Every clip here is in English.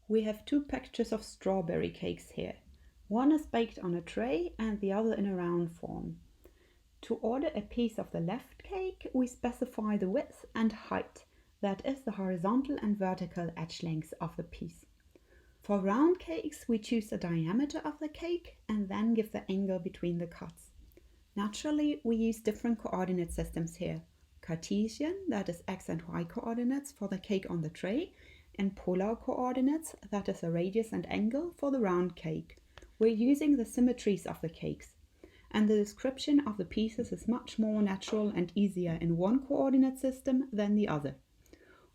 We have two pictures of strawberry cakes here. One is baked on a tray and the other in a round form. To order a piece of the left cake, we specify the width and height, that is the horizontal and vertical edge lengths of the piece. For round cakes, we choose the diameter of the cake and then give the angle between the cuts. Naturally, we use different coordinate systems here. Cartesian, that is x and y coordinates for the cake on the tray, and polar coordinates, that is the radius and angle for the round cake. We're using the symmetries of the cakes, and the description of the pieces is much more natural and easier in one coordinate system than the other.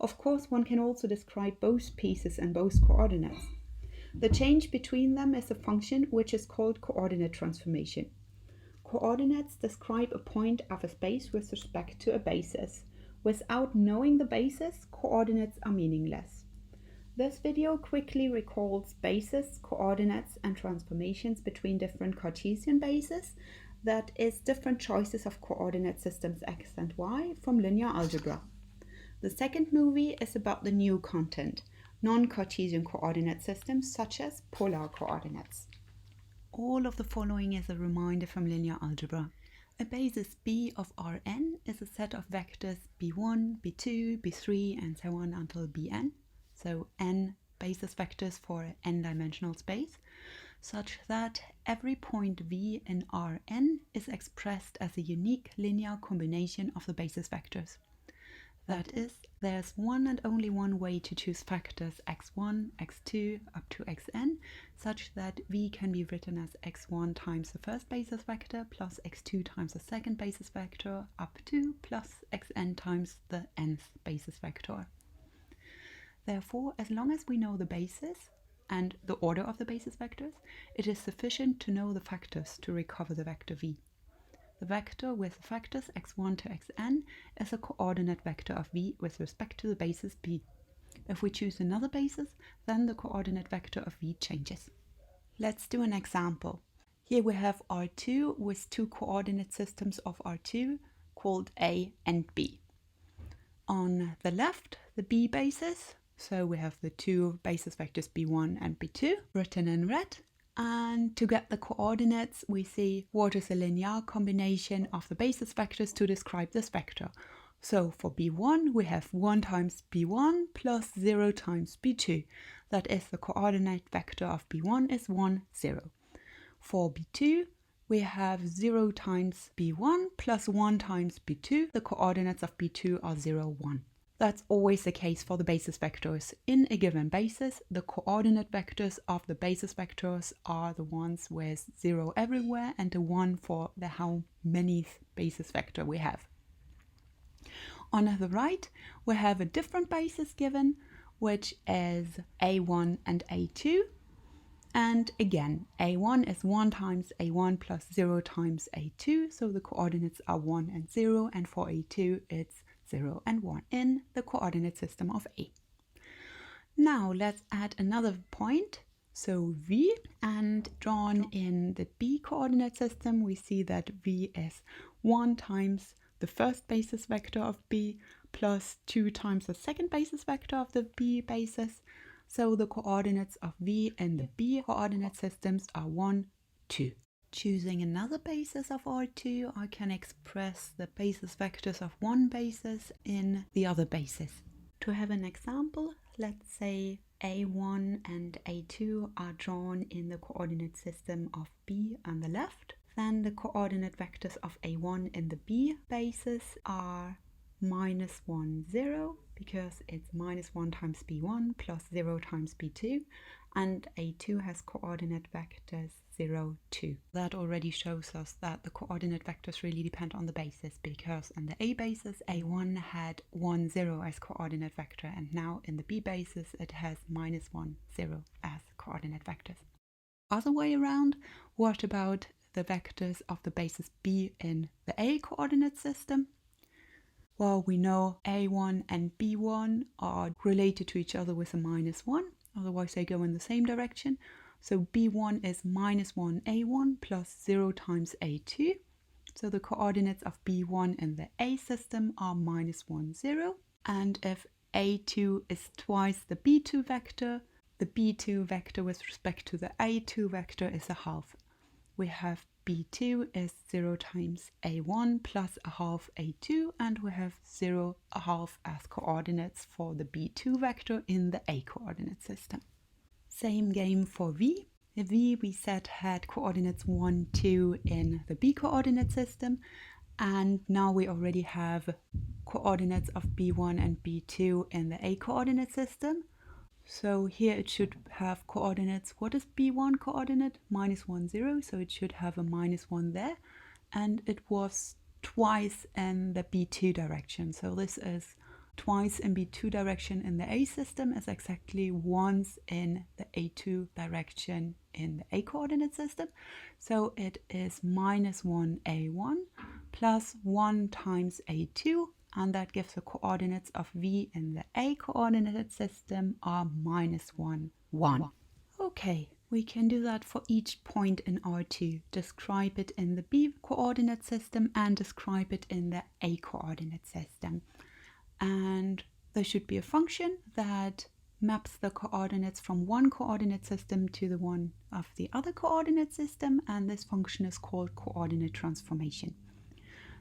Of course, one can also describe both pieces and both coordinates. The change between them is a function which is called coordinate transformation. Coordinates describe a point of a space with respect to a basis. Without knowing the basis, coordinates are meaningless. This video quickly recalls bases, coordinates, and transformations between different Cartesian bases, that is, different choices of coordinate systems x and y from linear algebra. The second movie is about the new content, non-Cartesian coordinate systems such as polar coordinates. All of the following is a reminder from linear algebra. A basis B of Rn is a set of vectors b1, b2, b3 and so on until bn, so n basis vectors for an n-dimensional space, such that every point v in Rn is expressed as a unique linear combination of the basis vectors. That is, there's one and only one way to choose factors x1, x2 up to xn, such that v can be written as x1 times the first basis vector plus x2 times the second basis vector up to plus xn times the nth basis vector. Therefore, as long as we know the basis and the order of the basis vectors, it is sufficient to know the factors to recover the vector v. The vector with the factors x1 to xn is a coordinate vector of v with respect to the basis b. If we choose another basis, then the coordinate vector of v changes. Let's do an example. Here we have R2 with two coordinate systems of R2 called a and b. On the left, the b basis, so we have the two basis vectors b1 and b2 written in red. And to get the coordinates, we see what is a linear combination of the basis vectors to describe this vector. So for b1, we have 1 times b1 plus 0 times b2. That is, the coordinate vector of b1 is 1, 0. For b2, we have 0 times b1 plus 1 times b2. The coordinates of b2 are 0, 1. That's always the case for the basis vectors. In a given basis, the coordinate vectors of the basis vectors are the ones with 0 everywhere and the 1 for the how many basis vector we have. On the right, we have a different basis given, which is a1 and a2. And again, a1 is 1 times a1 plus 0 times a2, so the coordinates are 1 and 0, and for a2 it's 0 and 1 in the coordinate system of A. Now let's add another point, so V, and drawn in the B coordinate system we see that V is 1 times the first basis vector of B plus 2 times the second basis vector of the B basis, so the coordinates of V in the B coordinate systems are 1, 2. Choosing another basis of R2, I can express the basis vectors of one basis in the other basis. To have an example, let's say A1 and A2 are drawn in the coordinate system of B on the left. Then the coordinate vectors of A1 in the B basis are minus 1, 0, because it's minus 1 times B1 plus 0 times B2. And A2 has coordinate vectors 0, 2. That already shows us that the coordinate vectors really depend on the basis, because in the A basis, A1 had 1, 0 as coordinate vector, and now in the B basis it has minus 1, 0 as coordinate vectors. Other way around, what about the vectors of the basis B in the A coordinate system? Well, we know A1 and B1 are related to each other with a minus 1. Otherwise they go in the same direction. So B1 is minus 1 A1 plus 0 times A2. So the coordinates of B1 in the A system are minus 1, 0. And if A2 is twice the B2 vector, the B2 vector with respect to the A2 vector is a half. We have B2 is 0 times A1 plus a half A2, and we have 0, a half as coordinates for the B2 vector in the A coordinate system. Same game for V. The V we said had coordinates 1, 2 in the B coordinate system, and now we already have coordinates of B1 and B2 in the A coordinate system. So here it should have coordinates. What is B1 coordinate? -1, 0. So it should have a -1 there. And it was twice in the B2 direction. So this is twice in B2 direction in the A system is exactly once in the A2 direction in the A coordinate system. So it is -1 A1 plus 1 times A2. And that gives the coordinates of V in the A coordinate system are -1, 1. Okay, we can do that for each point in R2. Describe it in the B coordinate system and describe it in the A coordinate system. And there should be a function that maps the coordinates from one coordinate system to the one of the other coordinate system, and this function is called coordinate transformation.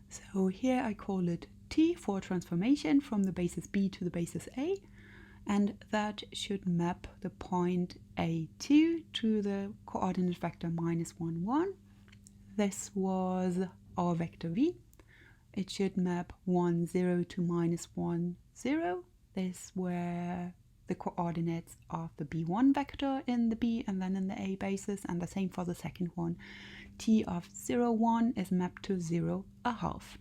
So here I call it T for transformation from the basis B to the basis A, and that should map the point A2 to the coordinate vector -1, 1. This was our vector V. It should map 1, 0 to -1, 0. These were the coordinates of the B1 vector in the B and then in the A basis, and the same for the second one. T of 0, 1 is mapped to 0, a half.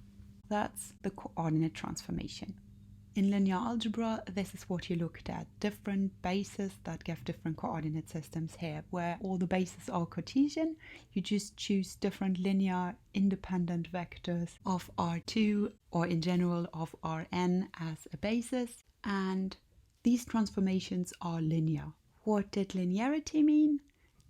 That's the coordinate transformation. In linear algebra, this is what you looked at. Different bases that give different coordinate systems here. Where all the bases are Cartesian, you just choose different linear independent vectors of R2 or in general of Rn as a basis. And these transformations are linear. What did linearity mean?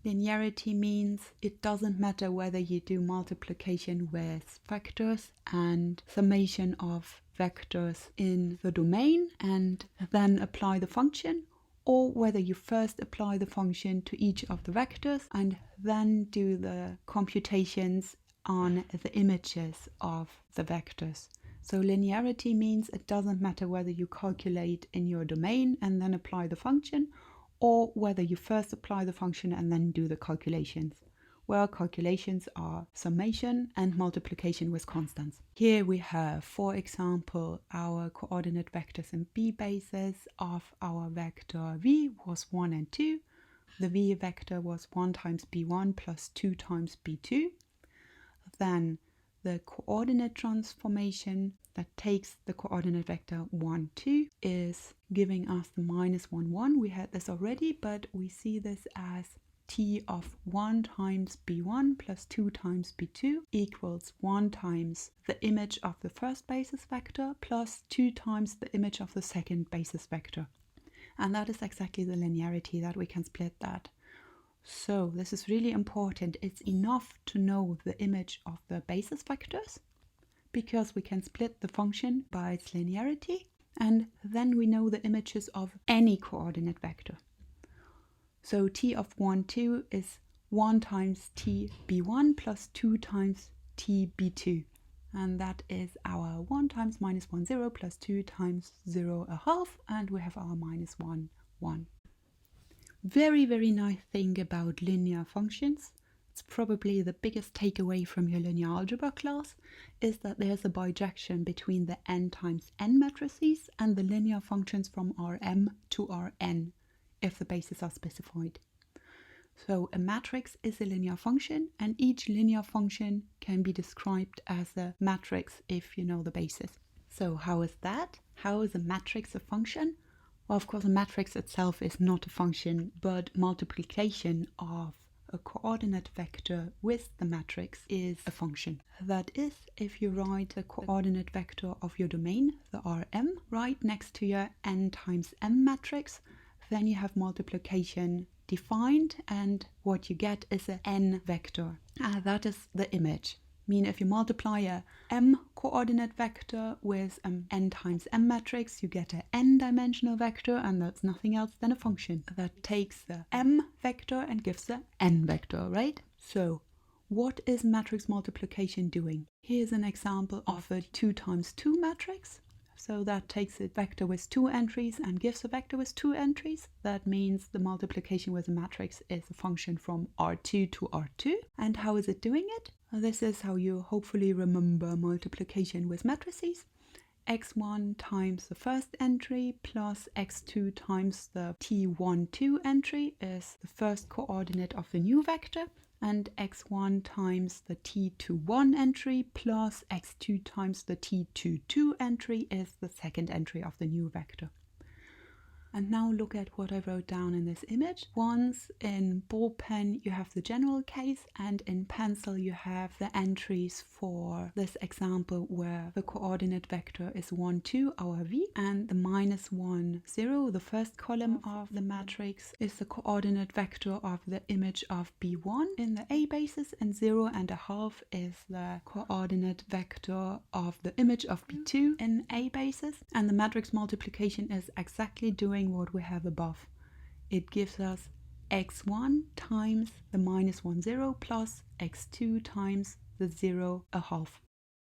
Linearity means it doesn't matter whether you do multiplication with vectors and summation of vectors in the domain and then apply the function, or whether you first apply the function to each of the vectors and then do the computations on the images of the vectors. So linearity means it doesn't matter whether you calculate in your domain and then apply the function, or whether you first apply the function and then do the calculations, where calculations are summation and multiplication with constants. Here we have, for example, our coordinate vectors in B basis of our vector V was 1 and 2. The V vector was 1 times B1 plus 2 times B2. Then the coordinate transformation that takes the coordinate vector 1, 2 is giving us the -1, 1. We had this already, but we see this as T of 1 times B1 plus 2 times B2 equals 1 times the image of the first basis vector plus 2 times the image of the second basis vector. And that is exactly the linearity that we can split that. So this is really important. It's enough to know the image of the basis vectors because we can split the function by its linearity, and then we know the images of any coordinate vector. So T of 1, 2 is 1 times T B1 plus 2 times T B2. And that is our 1 times -1, 0 plus 2 times 0, a half, and we have our -1, 1. Very, very nice thing about linear functions, it's probably the biggest takeaway from your linear algebra class, is that there's a bijection between the n times n matrices and the linear functions from Rm to Rn, if the bases are specified. So a matrix is a linear function, and each linear function can be described as a matrix if you know the basis. So how is that? How is a matrix a function? Well, of course, a matrix itself is not a function, but multiplication of a coordinate vector with the matrix is a function. That is, if you write a coordinate vector of your domain, the Rm, right next to your n times m matrix, then you have multiplication defined, and what you get is an n vector. That is the image. mean if you multiply a m coordinate vector with n times m matrix, you get an n-dimensional vector, and that's nothing else than a function that takes the m vector and gives the n vector, right? So what is matrix multiplication doing? Here's an example of a 2 times 2 matrix. So that takes a vector with 2 entries and gives a vector with 2 entries. That means the multiplication with a matrix is a function from R2 to R2. And how is it doing it? This is how you hopefully remember multiplication with matrices. x1 times the first entry plus x2 times the t12 entry is the first coordinate of the new vector, and x1 times the t21 entry plus x2 times the t22 entry is the second entry of the new vector. And now look at what I wrote down in this image. Once in ball pen you have the general case, and in pencil you have the entries for this example where the coordinate vector is 1, 2, our v, and the -1, 0, the first column of the matrix, is the coordinate vector of the image of b1 in the A basis, and 0.5 is the coordinate vector of the image of b2 in A basis. And the matrix multiplication is exactly doing what we have above. It gives us x1 times the -1, 0 plus x2 times the 0.5.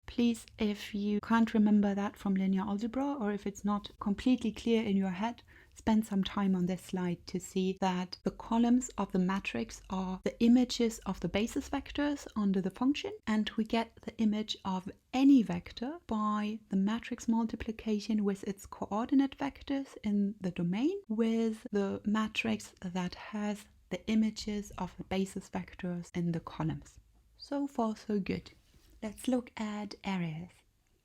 Please, if you can't remember that from linear algebra, or if it's not completely clear in your head, spend some time on this slide to see that the columns of the matrix are the images of the basis vectors under the function, and we get the image of any vector by the matrix multiplication with its coordinate vectors in the domain with the matrix that has the images of the basis vectors in the columns. So far so good. Let's look at areas.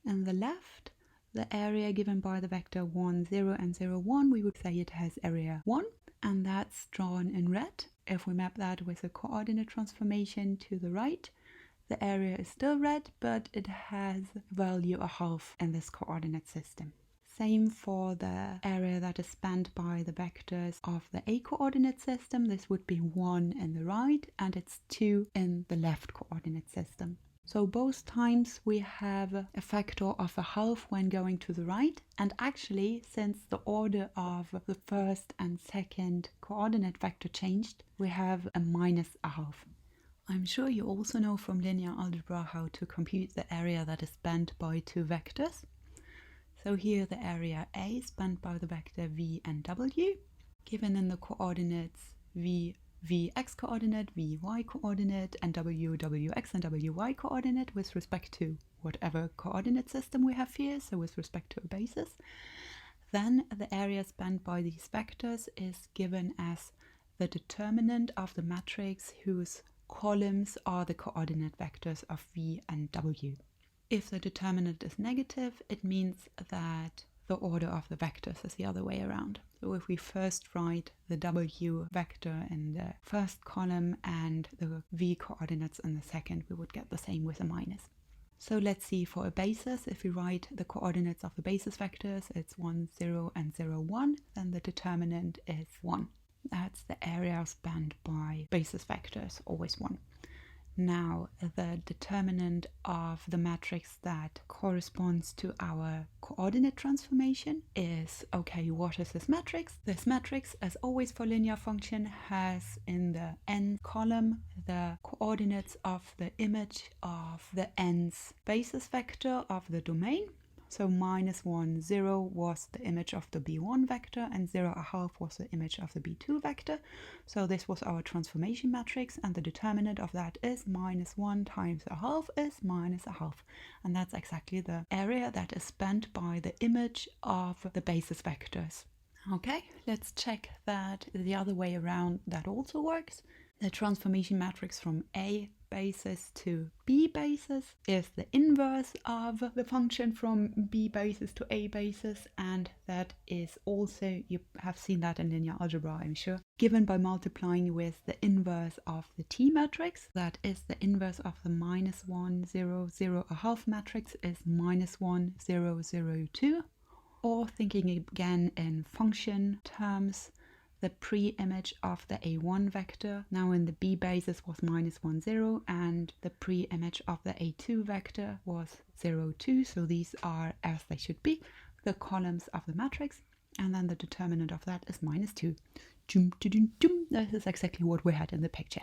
On the left, the area given by the vector 1, 0 and 0, 1, we would say it has area 1, and that's drawn in red. If we map that with a coordinate transformation to the right, the area is still red, but it has value 1/2 in this coordinate system. Same for the area that is spanned by the vectors of the A coordinate system. This would be 1 in the right, and it's 2 in the left coordinate system. So both times we have a factor of 1/2 when going to the right, and actually, since the order of the first and second coordinate vector changed, we have a -1/2. I'm sure you also know from linear algebra how to compute the area that is spanned by 2 vectors. So here the area A is spanned by the vector v and w, given in the coordinates vx coordinate, vy coordinate, and wx and wy coordinate with respect to whatever coordinate system we have here, so with respect to a basis. Then the area spanned by these vectors is given as the determinant of the matrix whose columns are the coordinate vectors of v and w. If the determinant is negative, it means that the order of the vectors is the other way around. So if we first write the w vector in the first column and the v coordinates in the second, we would get the same with a minus. So let's see for a basis, if we write the coordinates of the basis vectors, it's 1, 0 and 0, 1, then the determinant is 1. That's the area spanned by basis vectors, always 1. Now, the determinant of the matrix that corresponds to our coordinate transformation is, okay, what is this matrix? This matrix, as always for linear function, has in the n column the coordinates of the image of the n's basis vector of the domain. So -1, 0 was the image of the b1 vector, and 0.5 was the image of the b2 vector. So this was our transformation matrix, and the determinant of that is -1 times 1/2 is -1/2. And that's exactly the area that is spanned by the image of the basis vectors. Okay, let's check that the other way around that also works. The transformation matrix from A basis to B basis is the inverse of the function from B basis to A basis, and that is also, you have seen that in linear algebra, I'm sure, given by multiplying with the inverse of the T matrix. That is the inverse of the -1, 0, 0.5 matrix is -1, 0, 0, 2. Or thinking again in function terms, the pre-image of the A1 vector now in the B basis was minus 1, 0, and the pre-image of the A2 vector was 0, 2. So these are, as they should be, the columns of the matrix, and then the determinant of that is minus 2. This is exactly what we had in the picture.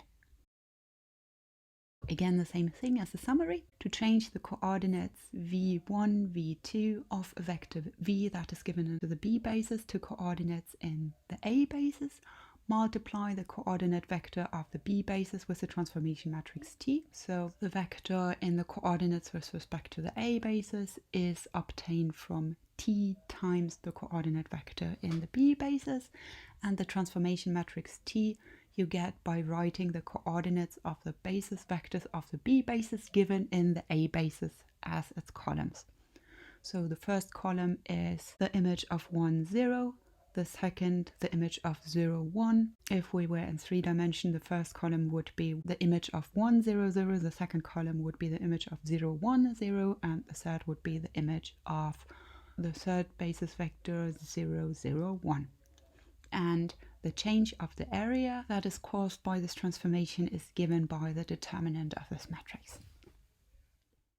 Again, the same thing as the summary. To change the coordinates v1, v2 of a vector v that is given into the B basis to coordinates in the A basis, multiply the coordinate vector of the B basis with the transformation matrix T. So the vector in the coordinates with respect to the A basis is obtained from T times the coordinate vector in the B basis, and the transformation matrix T you get by writing the coordinates of the basis vectors of the B basis given in the A basis as its columns. So the first column is the image of 1, 0, the second the image of 0, 1. If we were in 3 dimensions, the first column would be the image of 1, 0, 0, the second column would be the image of 0, 1, 0, and the third would be the image of the third basis vector 0, 0, 1. And the change of the area that is caused by this transformation is given by the determinant of this matrix.